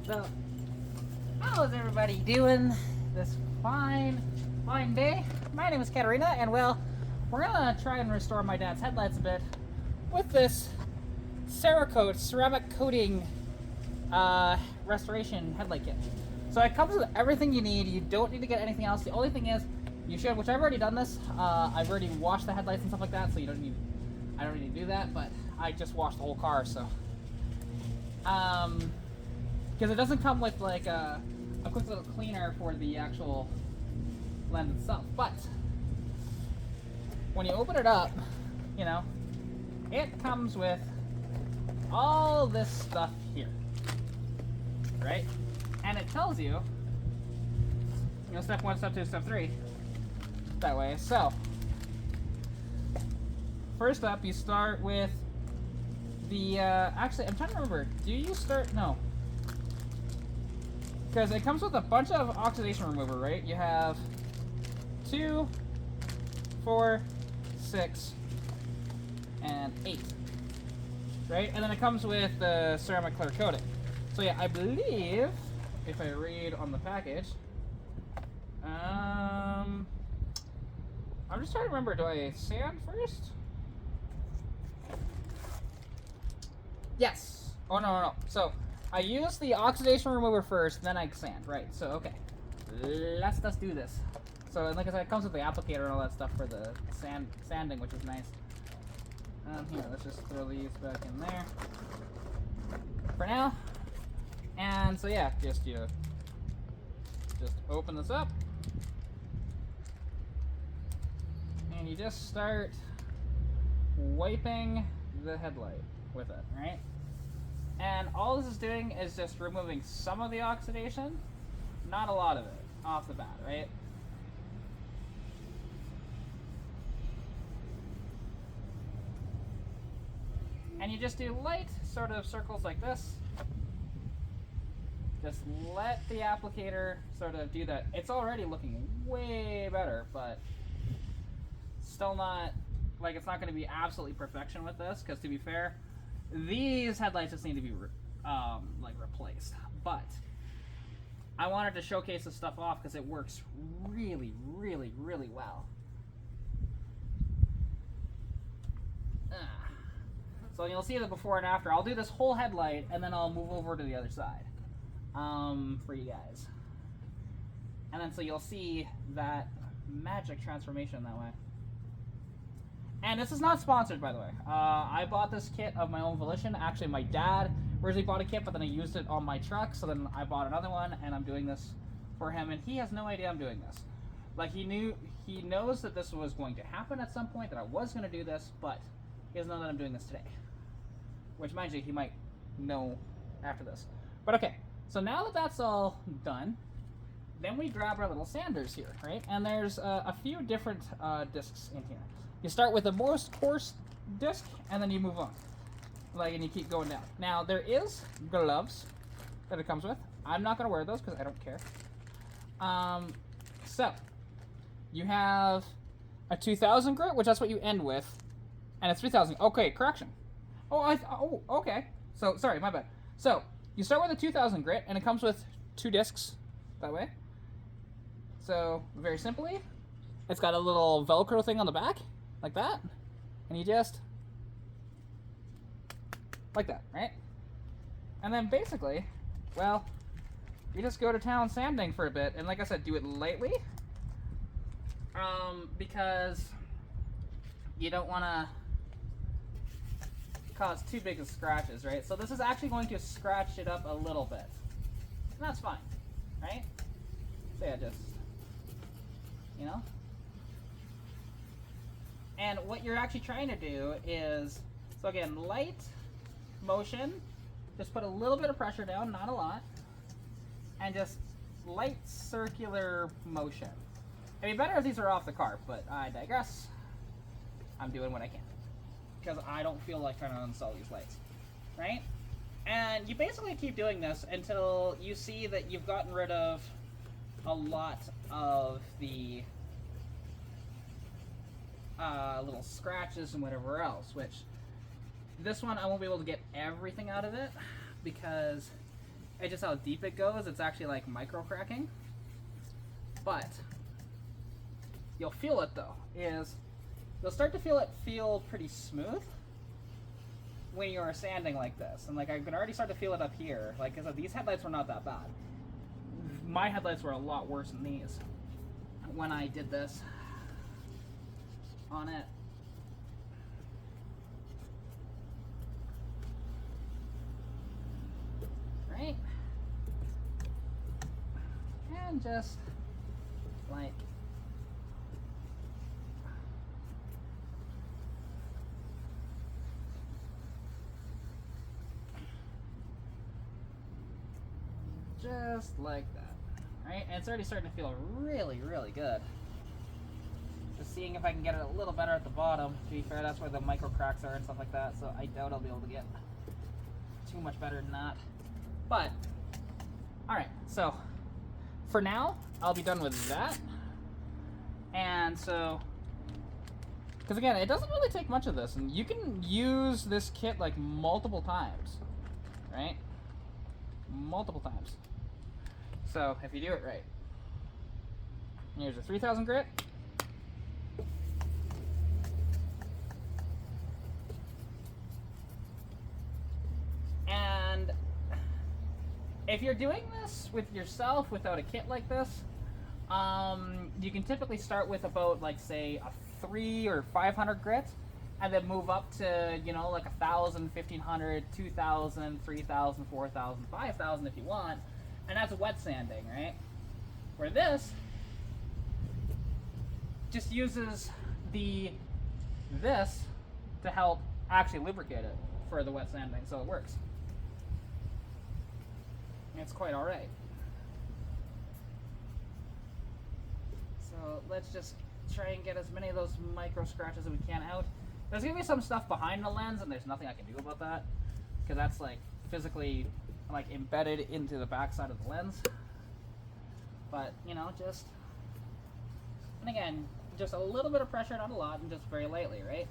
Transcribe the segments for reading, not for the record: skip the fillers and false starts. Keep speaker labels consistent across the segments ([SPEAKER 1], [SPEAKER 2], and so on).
[SPEAKER 1] So, how is everybody doing this fine day? My name is Katarina, and well, we're gonna try and restore my dad's headlights a bit with this Cerakote ceramic coating restoration headlight kit. So it comes with everything you need. You don't need to get anything else. The only thing is, you should, which I've already done this. I've already washed the headlights and stuff like that, so I don't need to do that. But I just washed the whole car, so because it doesn't come with like a quick little cleaner for the actual lens itself. But when you open it up, you know, it comes with all this stuff here, right? And it tells you, step 1, step 2, step 3, that way. So, first up, you start with the, actually, I'm trying to remember, do you start, no. Because it comes with a bunch of oxidation remover, right? You have 2, 4, 6, and 8, right? And then it comes with the ceramic clear coating. So yeah, I believe, if I read on the package, I'm just trying to remember, do I sand first? Yes. Oh, no. So, I use the oxidation remover first, then I sand. Right, so, okay. Let's do this. So, like I said, it comes with the applicator and all that stuff for the sanding, which is nice. Here, let's just throw these back in there for now. And so, yeah, just open this up. And you just start wiping the headlight with it, right? And all this is doing is just removing some of the oxidation, not a lot of it, off the bat, right? And you just do light sort of circles like this. Just let the applicator sort of do that. It's already looking way better, but still not, like, it's not going to be absolutely perfection with this, because to be fair, these headlights just need to be like replaced. But I wanted to showcase this stuff off because it works really, really, really well. So you'll see the before and after. I'll do this whole headlight and then I'll move over to the other side for you guys. And then so you'll see that magic transformation that way. And this is not sponsored, by the way. I bought this kit of my own volition. Actually, my dad originally bought a kit, but then I used it on my truck, so then I bought another one, and I'm doing this for him, and he has no idea I'm doing this. Like, he knows that this was going to happen at some point, that I was going to do this, but he doesn't know that I'm doing this today. Which, mind you, he might know after this. But okay, so now that that's all done, then we grab our little sanders here, right? And there's a few different discs in here. You start with the most coarse disc, and then you move on. And you keep going down. Now, there is gloves that it comes with. I'm not going to wear those because I don't care. So, you have a 2000 grit, which that's what you end with, and a 3000. Okay, correction. Oh, okay. So, sorry, my bad. So, you start with a 2000 grit, and it comes with 2 discs that way. So, very simply, it's got a little Velcro thing on the back, like that, and you just, like that, right? And then basically, well, you just go to town sanding for a bit, and like I said, do it lightly, because you don't want to cause too big of scratches, right? So this is actually going to scratch it up a little bit, and that's fine, right? So yeah, just, And what you're actually trying to do is, so again, light motion, just put a little bit of pressure down, not a lot, and just light circular motion. It'd be better if these are off the car, but I digress. I'm doing what I can, because I don't feel like trying to uninstall these lights, right? And you basically keep doing this until you see that you've gotten rid of a lot of the little scratches and whatever else, which this one I won't be able to get everything out of it because it's just how deep it goes. It's actually like micro cracking. But you'll feel it though, you'll start to feel pretty smooth when you're sanding like this. And like I can already start to feel it up here. Like I said, these headlights were not that bad. My headlights were a lot worse than these when I did this on it. Right? And just like just like that, right? And it's already starting to feel really, really good. Just seeing if I can get it a little better at the bottom. To be fair, that's where the micro cracks are and stuff like that, so I doubt I'll be able to get too much better than that. But, alright, so for now, I'll be done with that. And so, because again, it doesn't really take much of this, and you can use this kit like multiple times, right? Multiple times. So, if you do it right. Here's a 3000 grit. And if you're doing this with yourself without a kit like this, you can typically start with about, like, say, a 300 or 500 grit, and then move up to, you know, like 1,000, 1,500, 2,000, 3,000, 4,000, 5,000 if you want, and that's wet sanding, right? Where this just uses this to help actually lubricate it for the wet sanding, so it works. It's quite all right. So let's just try and get as many of those micro scratches as we can out. There's gonna be some stuff behind the lens, and there's nothing I can do about that because that's like physically like embedded into the backside of the lens. But you know, just, and again, just a little bit of pressure, not a lot, and just very lightly, right?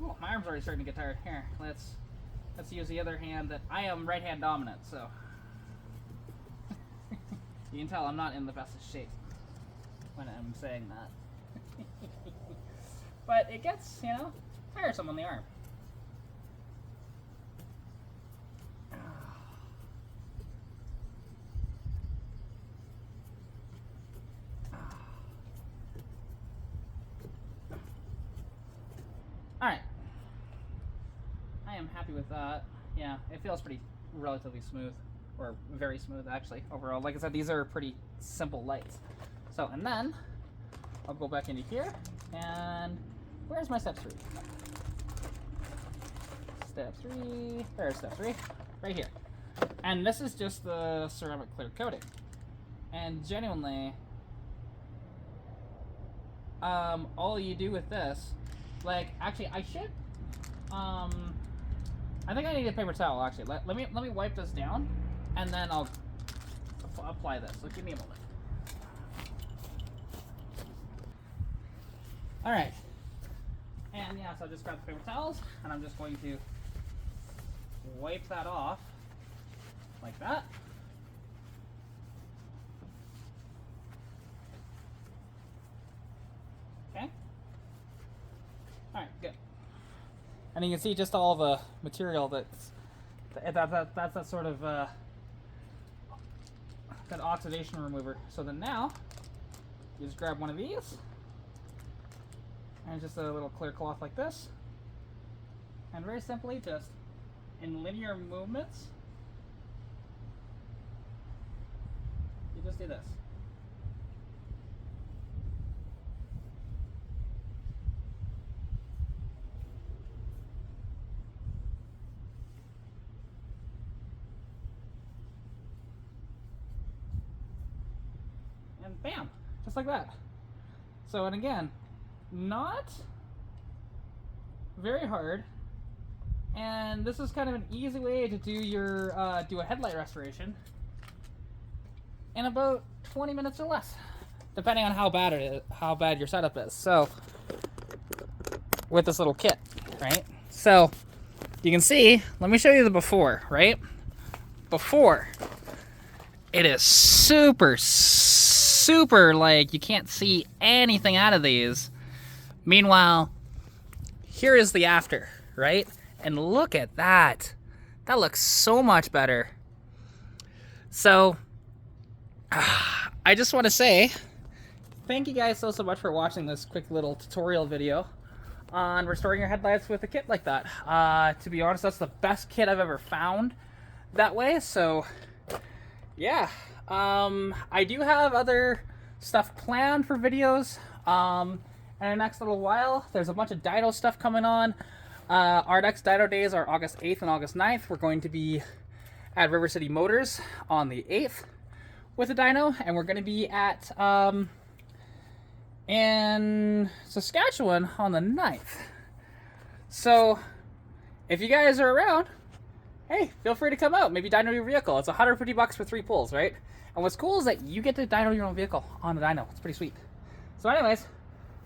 [SPEAKER 1] Oh, my arm's already starting to get tired. Here, let's use the other hand. That I am right hand dominant, so you can tell I'm not in the best of shape when I'm saying that. But it gets, you know, tiresome on the arm. Alright. I am happy with that. Yeah, it feels pretty relatively smooth, or very smooth actually, overall. Like I said, these are pretty simple lights. So, and then, I'll go back into here, and where's my step 3? Step 3, there's step 3, right here. And this is just the ceramic clear coating. And genuinely, all you do with this, like, actually, I should, I think I need a paper towel, actually. Let me wipe this down, and then I'll apply this. So give me a moment. Alright. And yeah, so I just grabbed the paper towels, and I'm just going to wipe that off, like that. Okay. Alright, good. And you can see just all the material that's that sort of that oxidation remover. So then now you just grab one of these and just a little clear cloth like this, and very simply, just in linear movements, you just do this. And bam, just like that. So, and again, not very hard, and this is kind of an easy way to do your do a headlight restoration in about 20 minutes or less. depending on how bad it is, how bad your setup is. So with this little kit, right? So you can see, let me show you the before, right? Before, it is super, super, like, you can't see anything out of these. Meanwhile, here is the after, right? And look at that. That looks so much better. So, I just want to say, thank you guys so much for watching this quick little tutorial video on restoring your headlights with a kit like that. To be honest, that's the best kit I've ever found that way. So, yeah. I do have other stuff planned for videos in the next little while. There's a bunch of dyno stuff coming on. Our next dyno days are August 8th and August 9th. We're going to be at River City Motors on the 8th with a dyno, and we're going to be at in Saskatchewan on the 9th. So if you guys are around, hey, feel free to come out. Maybe dyno your vehicle. It's $150 for 3 pulls, right? And what's cool is that you get to dyno your own vehicle on the dyno. It's pretty sweet. So anyways,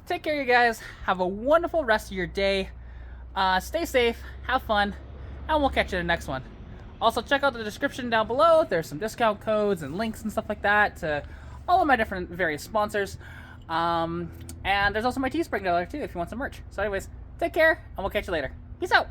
[SPEAKER 1] take care, you guys. Have a wonderful rest of your day. Stay safe, have fun, and we'll catch you in the next one. Also, check out the description down below. There's some discount codes and links and stuff like that to all of my different various sponsors. And there's also my Teespring dollar too if you want some merch. So anyways, take care, and we'll catch you later. Peace out.